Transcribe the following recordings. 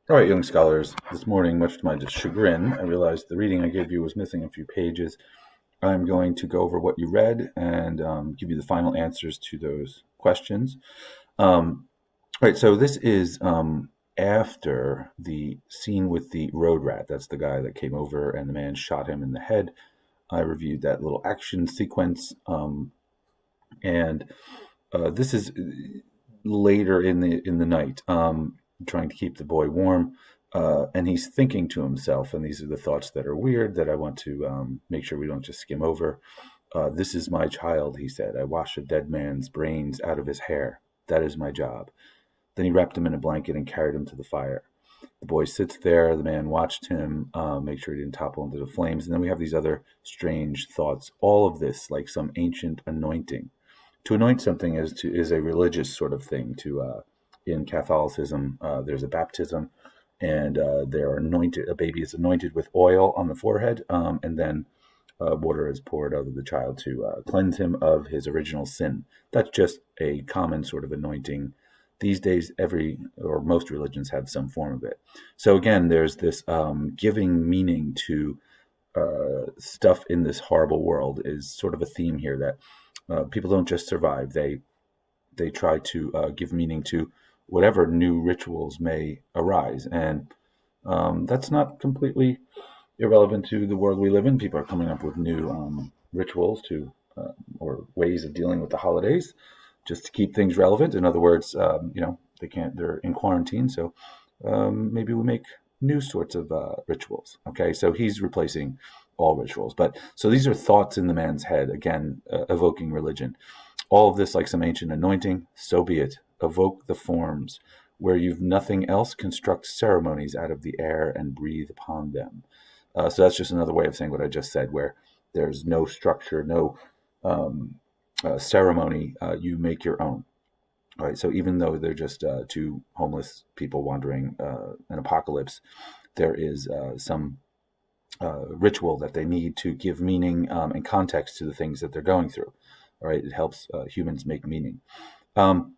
All right, young scholars, this morning, much to my chagrin, I realized the reading I gave you was missing a few pages. I'm going to go over what you read and give you the final answers to those questions. Right, so this is after the scene with the road rat. That's the guy that came over and the man shot him in the head. I reviewed that little action sequence, and this is later in the night, trying to keep the boy warm, and he's thinking to himself. And these are the thoughts that are weird that I want to make sure we don't just skim over. This is my child, he said. I wash a dead man's brains out of his hair. That is my job. Then he wrapped him in a blanket and carried him to the fire. The boy sits there. The man watched him, make sure he didn't topple into the flames. And then we have these other strange thoughts. All of this, like some ancient anointing. To anoint something is a religious sort of thing. In Catholicism, there's a baptism, and they're anointed. A baby is anointed with oil on the forehead, and then water is poured over the child to cleanse him of his original sin. That's just a common sort of anointing. These days, every or most religions have some form of it. So again, there's this giving meaning to stuff in this horrible world is sort of a theme here that people don't just survive; they try to give meaning to whatever new rituals may arise, and that's not completely irrelevant to the world we live in. People are coming up with new rituals to or ways of dealing with the holidays, just to keep things relevant. In other words, they can't; they're in quarantine, so maybe we make new sorts of rituals. Okay, so he's replacing all rituals, but so these are thoughts in the man's head again, evoking religion. All of this, like some ancient anointing, so be it. Evoke the forms. Where you've nothing else, construct ceremonies out of the air and breathe upon them. So that's just another way of saying what I just said, where there's no structure, no ceremony, you make your own. All right. So even though they're just two homeless people wandering an apocalypse, there is some ritual that they need to give meaning and context to the things that they're going through. All right. It helps humans make meaning. Um,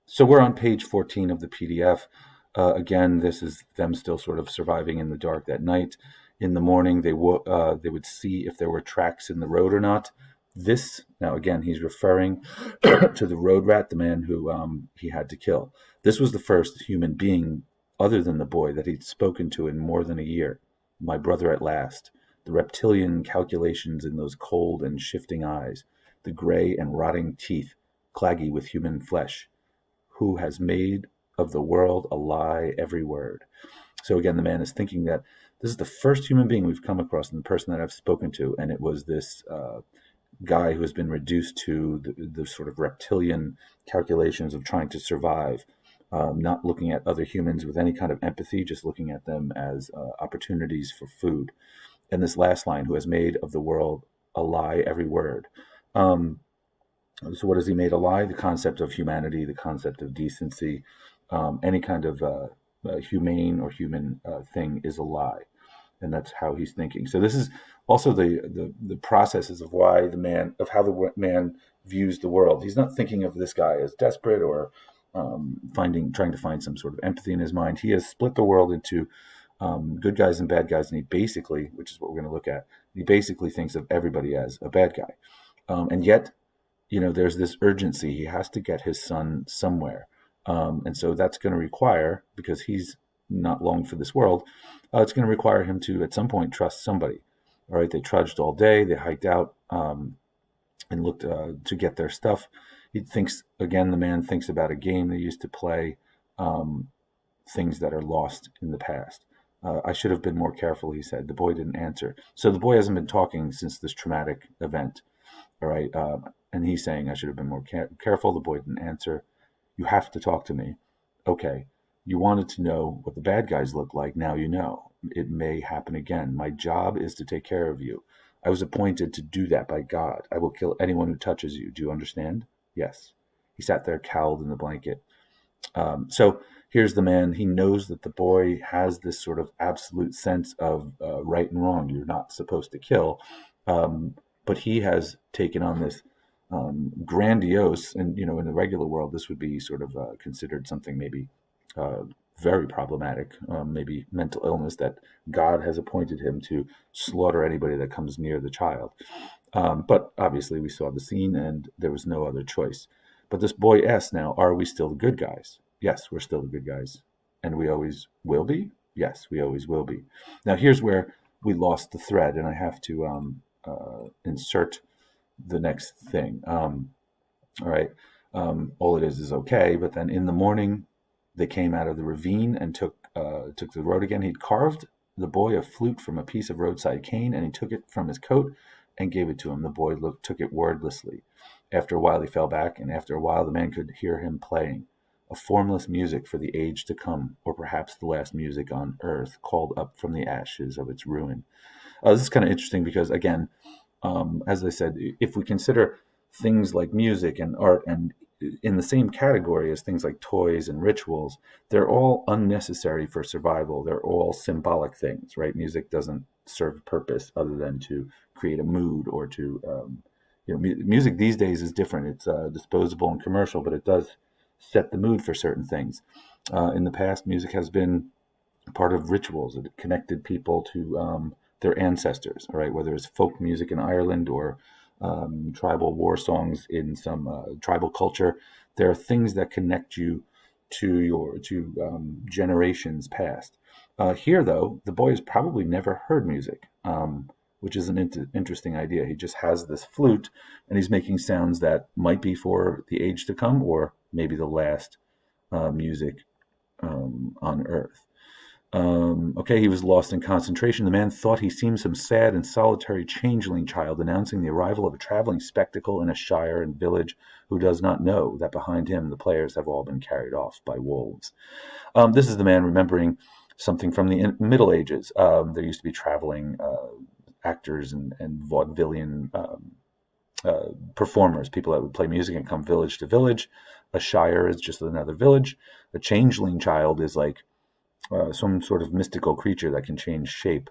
so we're on page 14 of the PDF. Again, this is them still sort of surviving in the dark that night. In the morning, they would see if there were tracks in the road or not. This now again, he's referring to the road rat, the man who he had to kill. This was the first human being other than the boy that he'd spoken to in more than a year. My brother at last. The reptilian calculations in those cold and shifting eyes, the gray and rotting teeth, claggy with human flesh. Who has made of the world a lie every word. So again, the man is thinking that this is the first human being we've come across and the person that I've spoken to, and it was this guy who has been reduced to the sort of reptilian calculations of trying to survive, not looking at other humans with any kind of empathy, just looking at them as opportunities for food. And this last line, who has made of the world a lie every word. So what has he made a lie? The concept of humanity, the concept of decency, any kind of humane or human thing is a lie, and that's how he's thinking. So this is also the processes of why how the man views the world. He's not thinking of this guy as desperate or trying to find some sort of empathy in his mind. He has split the world into good guys and bad guys, and he basically, which is what we're going to look at, he basically thinks of everybody as a bad guy, and yet there's this urgency. He has to get his son somewhere. And so that's going to require, because he's not long for this world, it's going to require him to, at some point, trust somebody. All right. They trudged all day. They hiked out and looked to get their stuff. The man thinks about a game they used to play, things that are lost in the past. I should have been more careful, he said. The boy didn't answer. So the boy hasn't been talking since this traumatic event. All right. And he's saying, I should have been more careful. The boy didn't answer. You have to talk to me. Okay. You wanted to know what the bad guys look like. Now you know. It may happen again. My job is to take care of you. I was appointed to do that by God. I will kill anyone who touches you. Do you understand? Yes. He sat there cowled in the blanket. So here's the man. He knows that the boy has this sort of absolute sense of right and wrong. You're not supposed to kill. But he has taken on this grandiose, and in the regular world, this would be sort of considered something maybe very problematic, maybe mental illness, that God has appointed him to slaughter anybody that comes near the child. But obviously, we saw the scene and there was no other choice. But this boy asks now, are we still the good guys? Yes, we're still the good guys. And we always will be? Yes, we always will be. Now, here's where we lost the thread, and I have to insert the next thing. All right. All it is okay. But then in the morning, they came out of the ravine and took the road again. He'd carved the boy a flute from a piece of roadside cane, and he took it from his coat and gave it to him. The boy took it wordlessly. After a while, he fell back, and after a while, the man could hear him playing a formless music for the age to come, or perhaps the last music on earth called up from the ashes of its ruin. This is kind of interesting because, again, as I said, if we consider things like music and art and in the same category as things like toys and rituals, they're all unnecessary for survival. They're all symbolic things, right? Music doesn't serve a purpose other than to create a mood or to, music these days is different. It's disposable and commercial, but it does set the mood for certain things. In the past, music has been part of rituals. It connected people to their ancestors, all right? Whether it's folk music in Ireland or tribal war songs in some tribal culture, there are things that connect you to generations past. Here, though, the boy has probably never heard music, which is an interesting idea. He just has this flute, and he's making sounds that might be for the age to come, or maybe the last music on Earth. Okay, he was lost in concentration. The man thought he seemed some sad and solitary changeling child announcing the arrival of a traveling spectacle in a shire and village, who does not know that behind him the players have all been carried off by wolves. This is the man remembering something from the Middle Ages. There used to be traveling actors and vaudevillian performers, people that would play music and come village to village. A shire is just another village. A changeling child is like some sort of mystical creature that can change shape.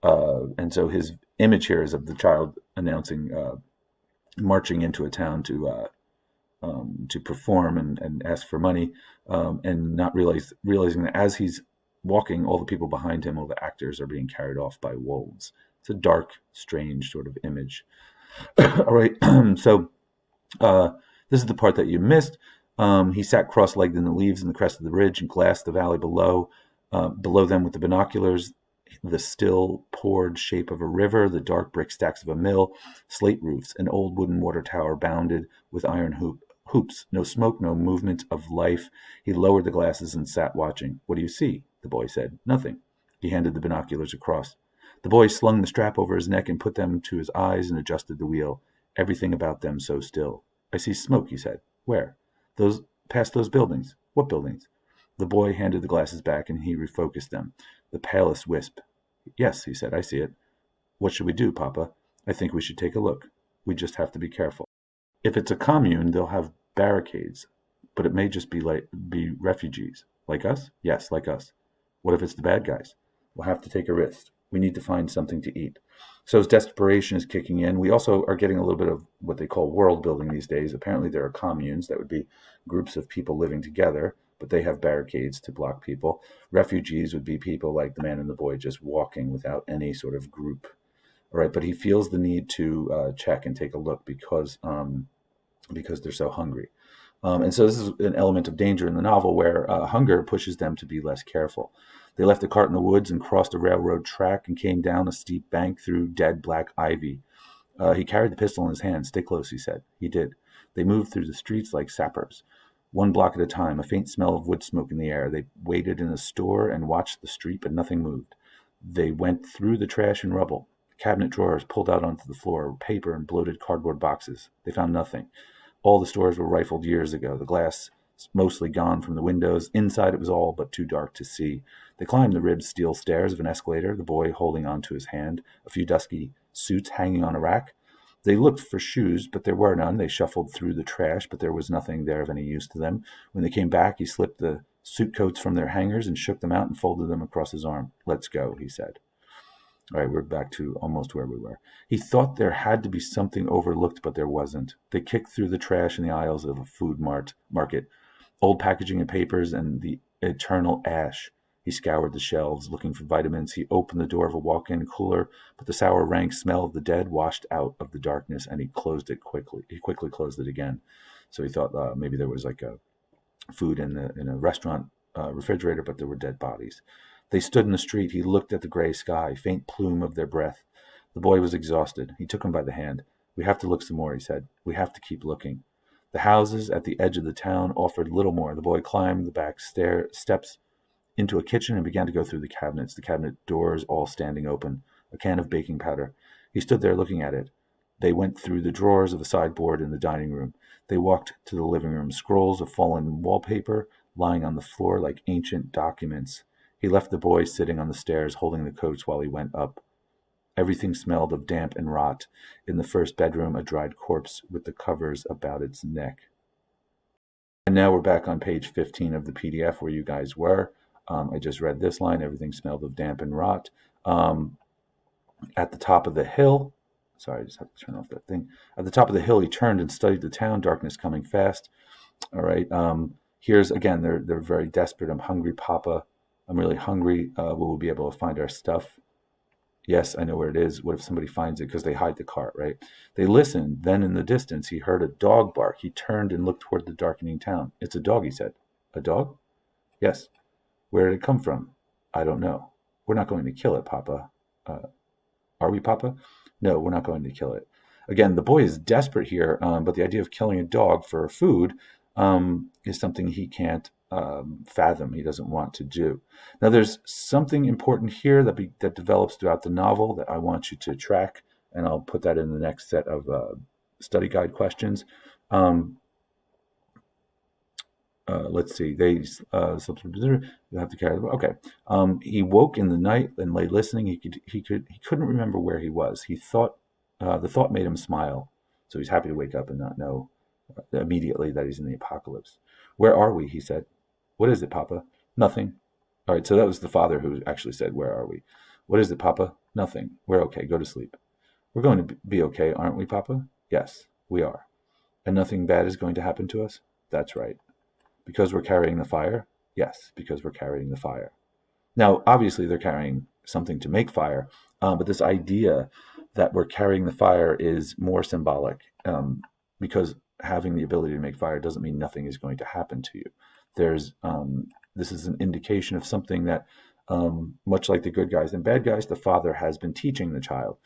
And so his image here is of the child announcing, marching into a town to perform and ask for money, and not realizing that as he's walking, all the people behind him, all the actors, are being carried off by wolves. It's a dark, strange sort of image. All right, so this is the part that you missed. He sat cross-legged in the leaves in the crest of the ridge and glassed the valley below them with the binoculars, the still poured shape of a river, the dark brick stacks of a mill, slate roofs, an old wooden water tower bounded with iron hoops. No smoke, no movement of life. He lowered the glasses and sat watching. "What do you see?" the boy said. "Nothing." He handed the binoculars across. The boy slung the strap over his neck and put them to his eyes and adjusted the wheel. Everything about them so still. "I see smoke," he said. "Where?" Past those buildings." "What buildings?" The boy handed the glasses back and he refocused them. The palest wisp. "Yes," he said, "I see it." "What should we do, Papa?" "I think we should take a look. We just have to be careful. If it's a commune, they'll have barricades, but it may just be refugees." "Like us?" "Yes, like us." "What if it's the bad guys?" "We'll have to take a risk. We need to find something to eat." So as desperation is kicking in, we also are getting a little bit of what they call world building these days. Apparently there are communes that would be groups of people living together, but they have barricades to block people. Refugees would be people like the man and the boy just walking without any sort of group. All right, but he feels the need to check and take a look because they're so hungry. And so this is an element of danger in the novel where hunger pushes them to be less careful. They left the cart in the woods and crossed a railroad track and came down a steep bank through dead black ivy. He carried the pistol in his hand. "Stay close," he said. He did. They moved through the streets like sappers, one block at a time, a faint smell of wood smoke in the air. They waited in a store and watched the street, but nothing moved. They went through the trash and rubble. Cabinet drawers pulled out onto the floor, paper and bloated cardboard boxes. They found nothing. All the stores were rifled years ago. The glass mostly gone from the windows. Inside it was all but too dark to see. They climbed the ribbed steel stairs of an escalator, the boy holding onto his hand, a few dusky suits hanging on a rack. They looked for shoes, but there were none. They shuffled through the trash, but there was nothing there of any use to them. When they came back, he slipped the suit coats from their hangers and shook them out and folded them across his arm. "Let's go," he said. All right, we're back to almost where we were. He thought there had to be something overlooked, but there wasn't. They kicked through the trash in the aisles of a food market, old packaging and papers, and the eternal ash. He scoured the shelves, looking for vitamins. He opened the door of a walk-in cooler, but the sour, rank smell of the dead washed out of the darkness, and he closed it quickly. He quickly closed it again. So he thought maybe there was like a food in a restaurant refrigerator, but there were dead bodies. They stood in the street. He looked at the gray sky, faint plume of their breath. The boy was exhausted. He took him by the hand. "We have to look some more," he said. "We have to keep looking." The houses at the edge of the town offered little more. The boy climbed the back steps into a kitchen and began to go through the cabinets, the cabinet doors all standing open, a can of baking powder. He stood there looking at it. They went through the drawers of the sideboard in the dining room. They walked to the living room, scrolls of fallen wallpaper lying on the floor like ancient documents. He left the boy sitting on the stairs, holding the coats while he went up. Everything smelled of damp and rot. In the first bedroom, a dried corpse with the covers about its neck. And now we're back on page 15 of the PDF where you guys were. I just read this line, everything smelled of damp and rot. At the top of the hill, sorry, I just have to turn off that thing. At the top of the hill, he turned and studied the town, darkness coming fast. All right, here's, again, they're very desperate. "I'm hungry, Papa. I'm really hungry. Will we be able to find our stuff?" "Yes, I know where it is. What if somebody finds it?" Because they hide the cart, right? They listened. Then in the distance, he heard a dog bark. He turned and looked toward the darkening town. "It's a dog," he said. "A dog?" "Yes." "Where did it come from?" "I don't know." "We're not going to kill it, Papa." Are we, Papa?" "No, we're not going to kill it." Again, the boy is desperate here, but the idea of killing a dog for food is something he can't fathom. He doesn't want to do. Now, there's something important here that develops throughout the novel that I want you to track, and I'll put that in the next set of study guide questions. Let's see. They have to carry. Okay. He woke in the night and lay listening. He couldn't remember where he was. He thought the thought made him smile. So he's happy to wake up and not know immediately that he's in the apocalypse. "Where are we?" he said. "What is it, Papa?" "Nothing." All right. So that was the father who actually said, "Where are we?" "What is it, Papa?" "Nothing. We're okay. Go to sleep." "We're going to be okay, aren't we, Papa?" "Yes, we are." "And nothing bad is going to happen to us?" "That's right." "Because we're carrying the fire?" "Yes, because we're carrying the fire." Now, obviously, they're carrying something to make fire, but this idea that we're carrying the fire is more symbolic, because having the ability to make fire doesn't mean nothing is going to happen to you. This is an indication of something that, much like the good guys and bad guys, the father has been teaching the child,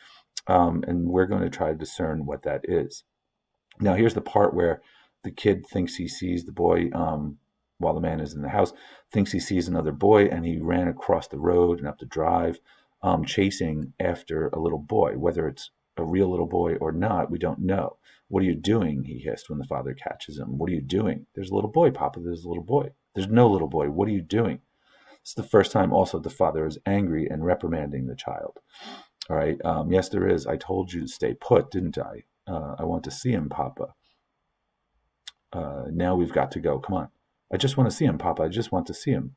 and we're going to try to discern what that is. Now, here's the part where the kid thinks he sees the boy, while the man is in the house, thinks he sees another boy, and he ran across the road and up the drive, chasing after a little boy. Whether it's a real little boy or not, we don't know. "What are you doing?" he hissed when the father catches him. "What are you doing?" "There's a little boy, Papa. There's a little boy." "There's no little boy. What are you doing?" It's the first time also the father is angry and reprimanding the child. All right. "Yes, there is. I told you to stay put, didn't I? I want to see him, Papa." "Now we've got to go. Come on." "I just want to see him, Papa. I just want to see him."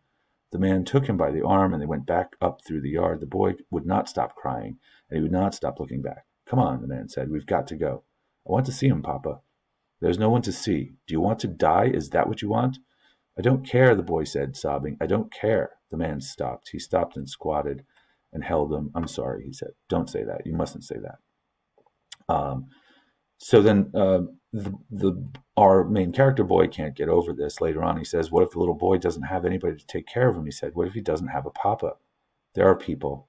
The man took him by the arm, and they went back up through the yard. The boy would not stop crying, and he would not stop looking back. "Come on," the man said. "We've got to go." "I want to see him, Papa." "There's no one to see. Do you want to die? Is that what you want?" "I don't care," the boy said, sobbing. "I don't care." The man stopped. He stopped and squatted and held him. "I'm sorry," he said. "Don't say that. You mustn't say that." So then our main character boy can't get over this. Later on, he says, "What if the little boy doesn't have anybody to take care of him?" He said, "What if he doesn't have a papa?" "There are people.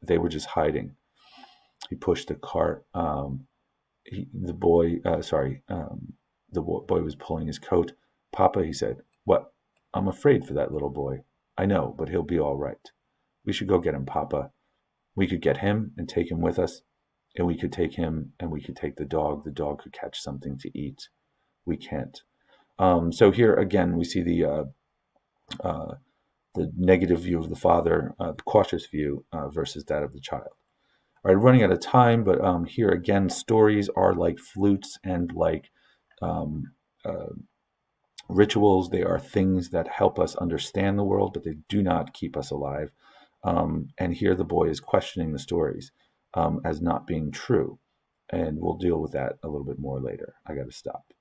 They were just hiding." He pushed the cart. The boy was pulling his coat. "Papa," he said. "What?" "I'm afraid for that little boy." "I know, but he'll be all right." "We should go get him, Papa. We could get him and take him with us. And we could take him and we could take the dog. The dog could catch something to eat. We can't." So here again, we see the negative view of the father, the cautious view versus that of the child. All right, running out of time, but here again, stories are like flutes and like rituals. They are things that help us understand the world, but they do not keep us alive. And here the boy is questioning the stories as not being true. And we'll deal with that a little bit more later. I got to stop.